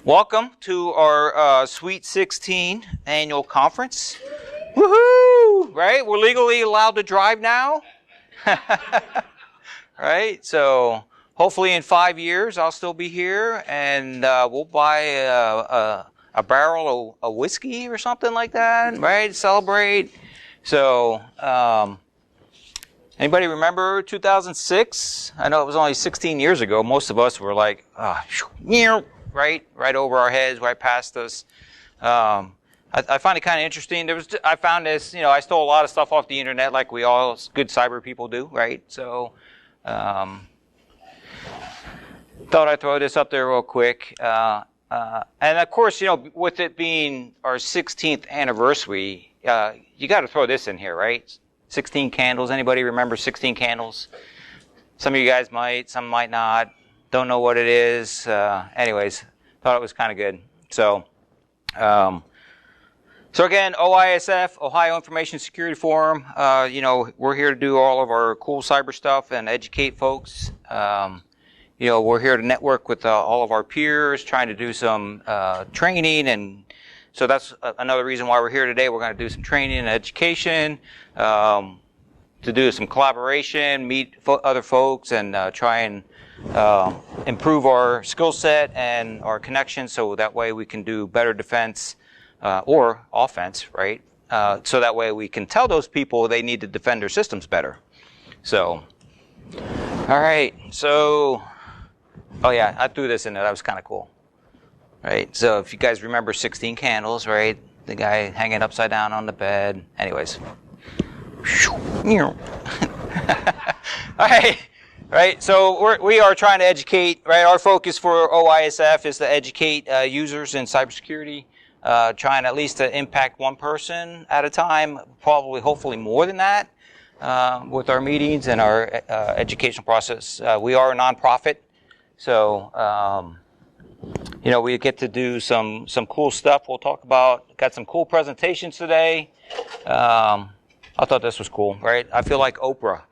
Welcome to our Sweet 16 annual conference. Woohoo! Right? We're legally allowed to drive now. Right? So hopefully in 5 years I'll still be here and we'll buy a barrel of whiskey or something like that, right? Celebrate. So, anybody remember 2006? I know it was only 16 years ago. Most of us were like, right over our heads, right past us. I find it kind of interesting. I found this, I stole a lot of stuff off the internet like we all good cyber people do, right? So, thought I'd throw this up there real quick. And of course, with it being our 16th anniversary, you got to throw this in here, right? 16 candles. Anybody remember 16 candles? Some of you guys might, some might not. Don't know what it is. Anyways, thought it was kind of good. So again, OISF, Ohio Information Security Forum. We're here to do all of our cool cyber stuff and educate folks. We're here to network with all of our peers, trying to do some training, and so that's another reason why we're here today. We're going to do some training and education, to do some collaboration, meet other folks, and try and improve our skill set and our connections, so that way we can do better defense or offense, right? So that way we can tell those people they need to defend their systems better. So, all right. So, oh yeah, I threw this in there. That was kind of cool, right? So if you guys remember 16 candles, right? The guy hanging upside down on the bed. Anyways. All right. So we are trying to educate, right? Our focus for OISF is to educate users in cybersecurity, trying at least to impact one person at a time, probably, hopefully more than that, with our meetings and our educational process. We are a nonprofit, so we get to do some cool stuff. We'll talk about. Got some cool presentations today. I thought this was cool, right? I feel like Oprah.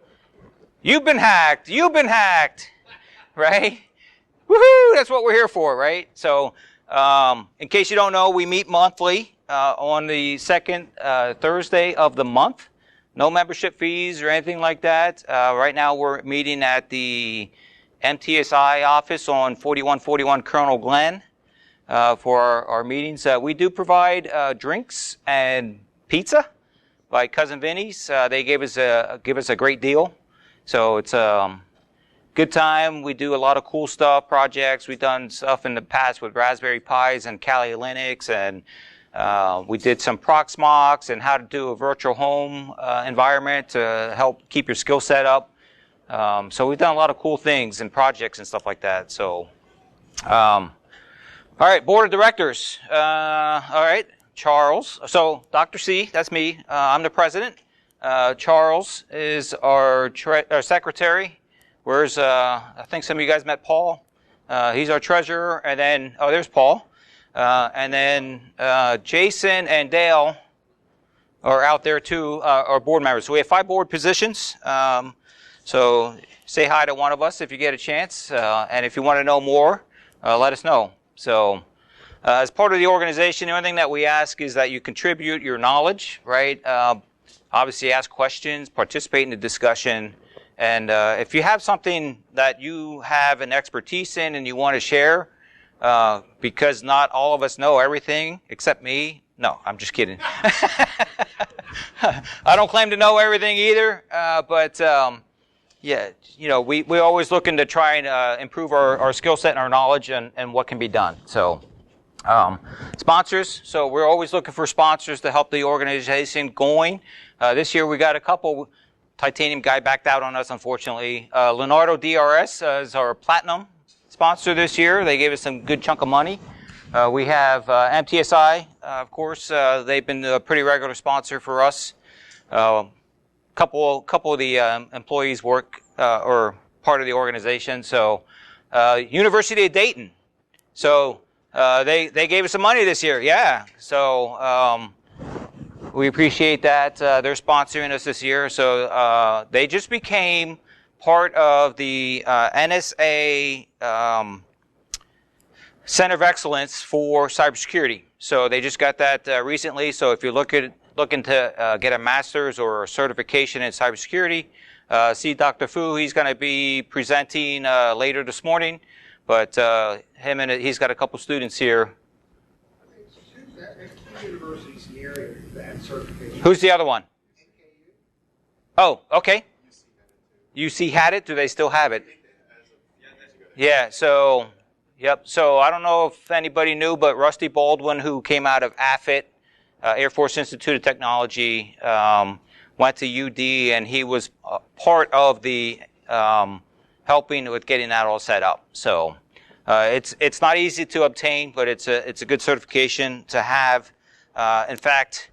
You've been hacked, right? Woohoo! That's what we're here for, right? So, in case you don't know, we meet monthly on the second Thursday of the month. No membership fees or anything like that. Right now we're meeting at the MTSI office on 4141 Colonel Glenn for our meetings. We do provide drinks and pizza by Cousin Vinny's. They give us a great deal. So it's a good time. We do a lot of cool stuff, projects. We've done stuff in the past with Raspberry Pis and Kali Linux, and we did some Proxmox and how to do a virtual home environment to help keep your skill set up. So we've done a lot of cool things and projects and stuff like that. So, all right, board of directors. All right, Charles. So Dr. C, that's me. I'm the president. Charles is our secretary. Where's I think some of you guys met Paul. He's our treasurer, and then there's Paul, and then Jason and Dale are out there too. Are board members. So we have 5 board positions. So say hi to one of us if you get a chance, and if you want to know more, let us know. So as part of the organization, the only thing that we ask is that you contribute your knowledge, right? Obviously ask questions, participate in the discussion, and if you have something that you have an expertise in and you want to share, because not all of us know everything except me. No, I'm just kidding. I don't claim to know everything either, but we're always looking to try and improve our skill set and our knowledge and what can be done. So, sponsors. So we're always looking for sponsors to help the organization going. This year we got a couple. Titanium guy backed out on us, unfortunately. Leonardo DRS is our platinum sponsor this year. They gave us some good chunk of money. We have MTSI, of course. They've been a pretty regular sponsor for us. Couple of the employees work or part of the organization. So University of Dayton. So they gave us some money this year. Yeah. So we appreciate that. They're sponsoring us this year. So they just became part of the NSA Center of Excellence for Cybersecurity. So they just got that recently. So if you're looking to get a master's or a certification in cybersecurity, see Dr. Fu. He's going to be presenting later this morning. But he's got a couple students here. Universities near that certification. Who's the other one? Oh, okay. UC had it. Do they still have it? Yeah. So, yep. So I don't know if anybody knew, but Rusty Baldwin, who came out of AFIT, Air Force Institute of Technology, went to UD, and he was part of the helping with getting that all set up. So it's not easy to obtain, but it's a good certification to have. In fact,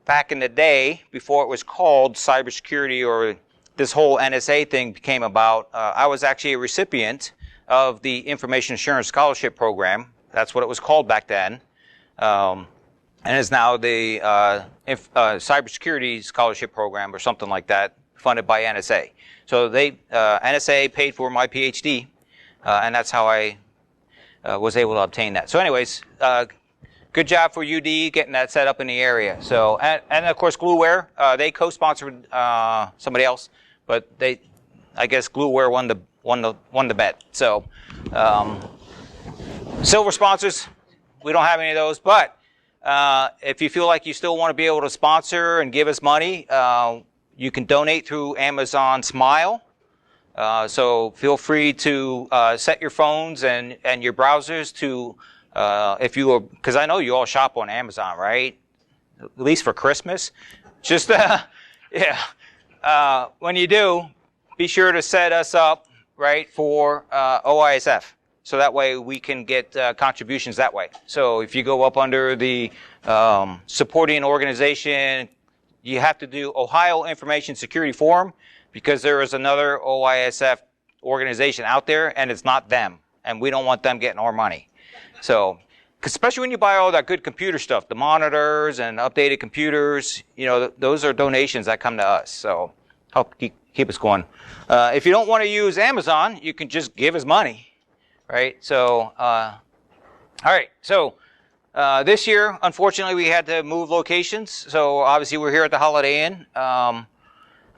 back in the day, before it was called cybersecurity or this whole NSA thing came about, I was actually a recipient of the Information Assurance Scholarship Program. That's what it was called back then. And is now the Cybersecurity Scholarship Program or something like that, funded by NSA. So NSA paid for my PhD, and that's how I was able to obtain that. So anyways, good job for UD getting that set up in the area. So, and of course, Glueware, they co-sponsored somebody else, but I guess Glueware won the bet. So, silver sponsors, we don't have any of those, but if you feel like you still want to be able to sponsor and give us money, you can donate through Amazon Smile. So feel free to set your phones and your browsers to because I know you all shop on Amazon, right? At least for Christmas. Just, when you do, be sure to set us up, right, for OISF. So that way we can get contributions that way. So if you go up under the supporting organization, you have to do Ohio Information Security Forum because there is another OISF organization out there and it's not them. And we don't want them getting our money. So, especially when you buy all that good computer stuff, the monitors and updated computers, those are donations that come to us. So, help keep us going. If you don't want to use Amazon, you can just give us money, right? So, all right. So, this year, unfortunately, we had to move locations. So, obviously, we're here at the Holiday Inn.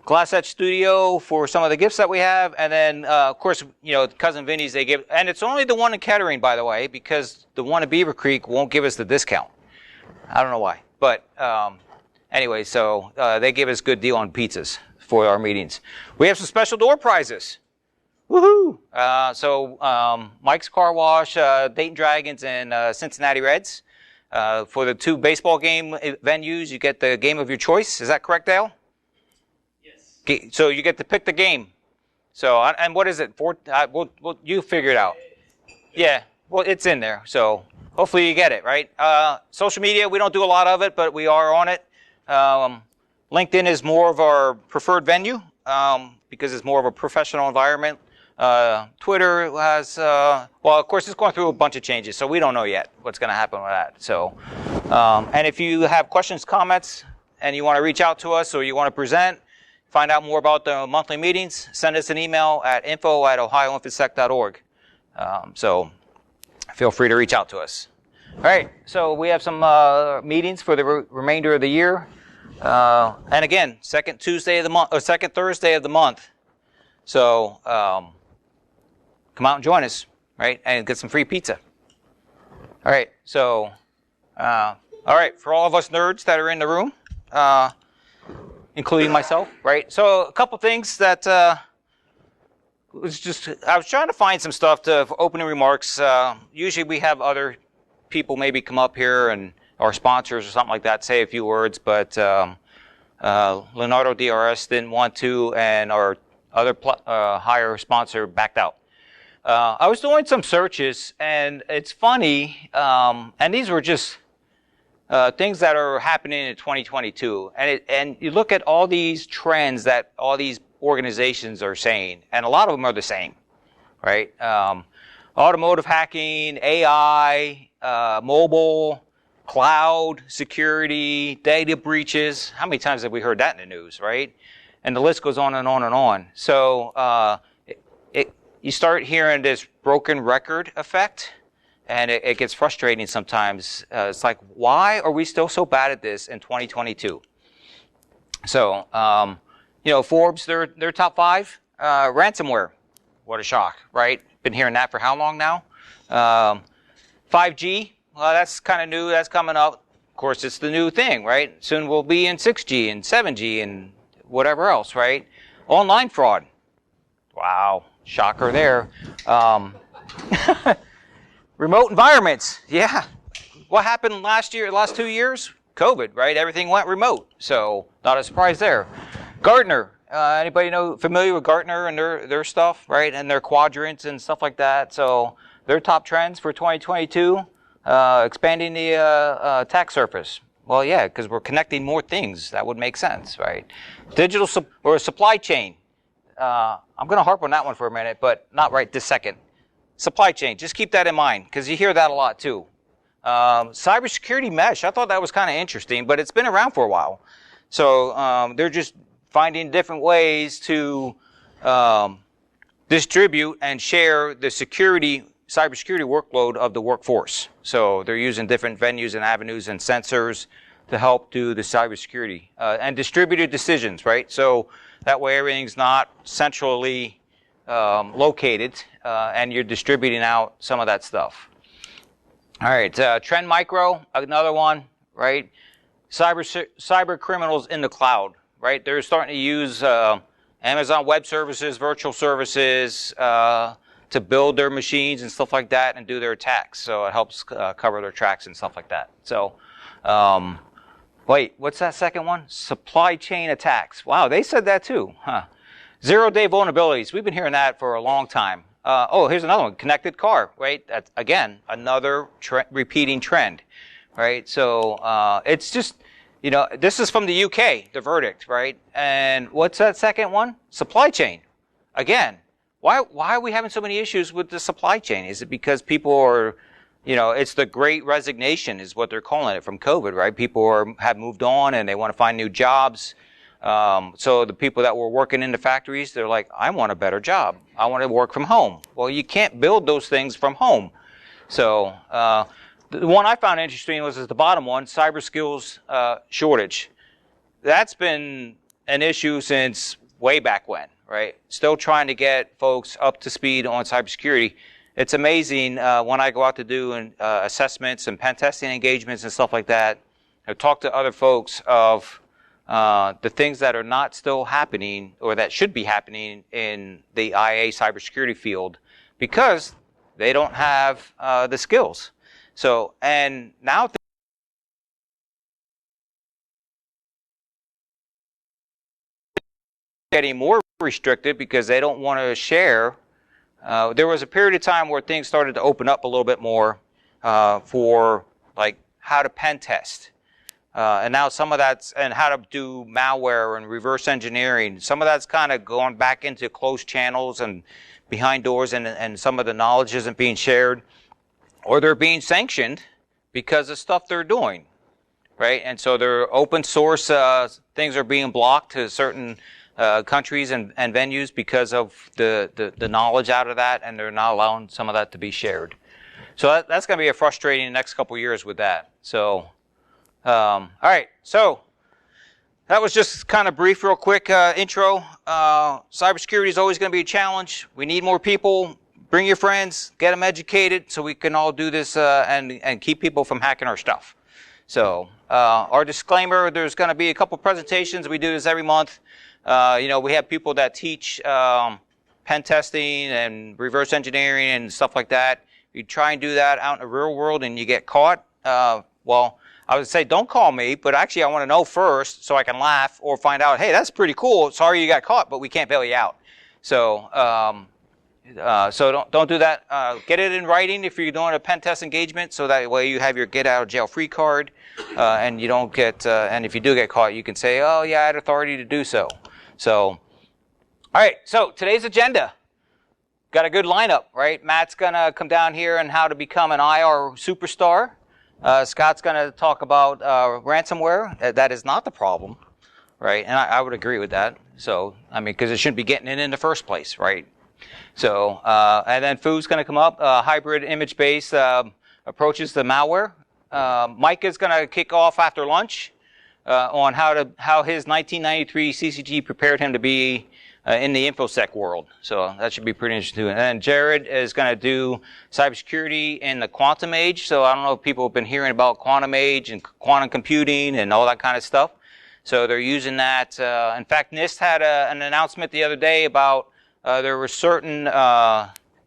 Glass Etch Studio for some of the gifts that we have, and then of course, Cousin Vinny's they give, and it's only the one in Kettering, by the way, because the one in Beaver Creek won't give us the discount. I don't know why, but anyway, so they give us good deal on pizzas for our meetings. We have some special door prizes. Woohoo! So Mike's Car Wash, Dayton Dragons, and Cincinnati Reds. For the 2 baseball game venues, you get the game of your choice. Is that correct, Dale? So you get to pick the game. So, and what is it? You figure it out. Yeah, well, it's in there. So hopefully you get it, right? Social media, we don't do a lot of it, but we are on it. LinkedIn is more of our preferred venue because it's more of a professional environment. Twitter has, of course, it's going through a bunch of changes, so we don't know yet what's going to happen with that. So, and if you have questions, comments, and you want to reach out to us or you want to present, find out more about the monthly meetings, send us an email at info@ohioinfosec.org. So feel free to reach out to us. All right, so we have some meetings for the remainder of the year. And again, second Thursday of the month. So come out and join us, right, and get some free pizza. All right, so, for all of us nerds that are in the room, including myself, right? So a couple things that I was trying to find some stuff for opening remarks. Usually we have other people maybe come up here and our sponsors or something like that say a few words, but Leonardo DRS didn't want to, and our other higher sponsor backed out. I was doing some searches, and it's funny, and these were just things that are happening in 2022. And you look at all these trends that all these organizations are saying, and a lot of them are the same, right? Automotive hacking, AI, mobile, cloud security, data breaches. How many times have we heard that in the news, right? And the list goes on and on and on. So you start hearing this broken record effect. and it gets frustrating sometimes. It's like, why are we still so bad at this in 2022? So, Forbes, their top 5, ransomware. What a shock, right? Been hearing that for how long now? 5G, well, that's kind of new. That's coming up. Of course, it's the new thing, right? Soon we'll be in 6G and 7G and whatever else, right? Online fraud. Wow, shocker there. Remote environments. Yeah. What happened last 2 years? COVID, right? Everything went remote. So not a surprise there. Gartner. Anybody familiar with Gartner and their stuff, right? And their quadrants and stuff like that. So their top trends for 2022, expanding the attack surface. Well, yeah, because we're connecting more things. That would make sense, right? Digital supply chain. I'm going to harp on that one for a minute, but not right this second. Supply chain, just keep that in mind, because you hear that a lot too. Cybersecurity mesh, I thought that was kind of interesting, but it's been around for a while. So they're just finding different ways to distribute and share the cybersecurity workload of the workforce. So they're using different venues and avenues and sensors to help do the cybersecurity and distributed decisions, right? So that way everything's not centrally located and you're distributing out some of that stuff. All right, Trend Micro, another one, right? Cyber criminals in the cloud, right? They're starting to use Amazon Web Services, virtual services to build their machines and stuff like that and do their attacks. So it helps cover their tracks and stuff like that. So, wait, what's that second one? Supply chain attacks. Wow, they said that too, huh? Zero-day vulnerabilities. We've been hearing that for a long time. Here's another one, connected car, right? That's, again, another repeating trend, right? So it's just, this is from the UK, the verdict, right? And what's that second one? Supply chain. Again, why are we having so many issues with the supply chain? Is it because people are, it's the great resignation is what they're calling it from COVID, right? People have moved on and they want to find new jobs. So the people that were working in the factories, they're like, I want a better job. I want to work from home. Well, you can't build those things from home. So the one I found interesting was the bottom one, cyber skills shortage. That's been an issue since way back when, right? Still trying to get folks up to speed on cybersecurity. It's amazing when I go out to do assessments and pen testing engagements and stuff like that. I've talked to other folks of the things that are not still happening or that should be happening in the IA cybersecurity field because they don't have the skills. So, and now getting more restricted because they don't want to share. There was a period of time where things started to open up a little bit more for like how to pen test. And now some of that's, and how to do malware and reverse engineering. Some of that's kind of going back into closed channels and behind doors, and some of the knowledge isn't being shared. Or they're being sanctioned because of stuff they're doing, right? And so their open source things are being blocked to certain countries and venues because of the knowledge out of that, and they're not allowing some of that to be shared. So that's going to be a frustrating next couple of years with that. So, all right, so that was just kind of brief, real quick intro. Cybersecurity is always going to be a challenge. We need more people. Bring your friends, get them educated so we can all do this and keep people from hacking our stuff. So our disclaimer, there's going to be a couple presentations. We do this every month. We have people that teach pen testing and reverse engineering and stuff like that. You try and do that out in the real world and you get caught, well, I would say don't call me, but actually I want to know first so I can laugh or find out, hey, that's pretty cool. Sorry you got caught, but we can't bail you out. So so don't do that. Get it in writing if you're doing a pen test engagement, so that way you have your get out of jail free card, and you don't get. And if you do get caught, you can say, "Oh yeah, I had authority to do so." So, all right. So today's agenda got a good lineup, right? Matt's gonna come down here and how to become an IR superstar. Scott's gonna talk about ransomware. That is not the problem, right? And I would agree with that. So I mean, because it shouldn't be getting in the first place, right? So, and then Fu's going to come up, hybrid image-based. approaches to malware. Mike is going to kick off after lunch on how his 1993 CCG prepared him to be in the InfoSec world. So that should be pretty interesting. And then Jared is going to do cybersecurity in the quantum age. So I don't know if people have been hearing about quantum age and quantum computing and all that kind of stuff. So they're using that. In fact, NIST had an announcement the other day about there were certain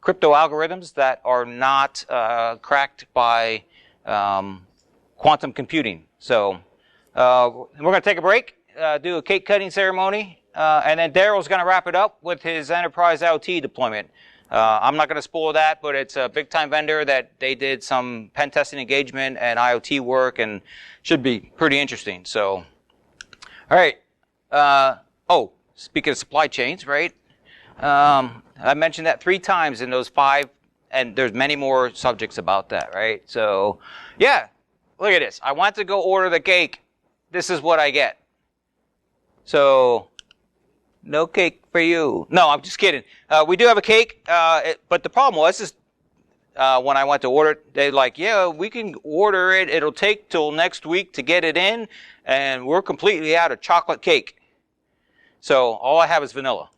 crypto algorithms that are not cracked by quantum computing. So we're going to take a break, do a cake cutting ceremony. And then Daryl's going to wrap it up with his enterprise IoT deployment. I'm not going to spoil that, but it's a big-time vendor that they did some pen testing engagement and IoT work, and should be pretty interesting. So, all right. Oh, speaking of supply chains, right? I mentioned that 3 times in those 5, and there's many more subjects about that, right? So, yeah, look at this. I went to go order the cake. This is what I get. So, no cake for you. No, I'm just kidding. We do have a cake, but the problem was is when I went to order it, they're like, yeah, we can order it. It'll take till next week to get it in, and we're completely out of chocolate cake. So all I have is vanilla.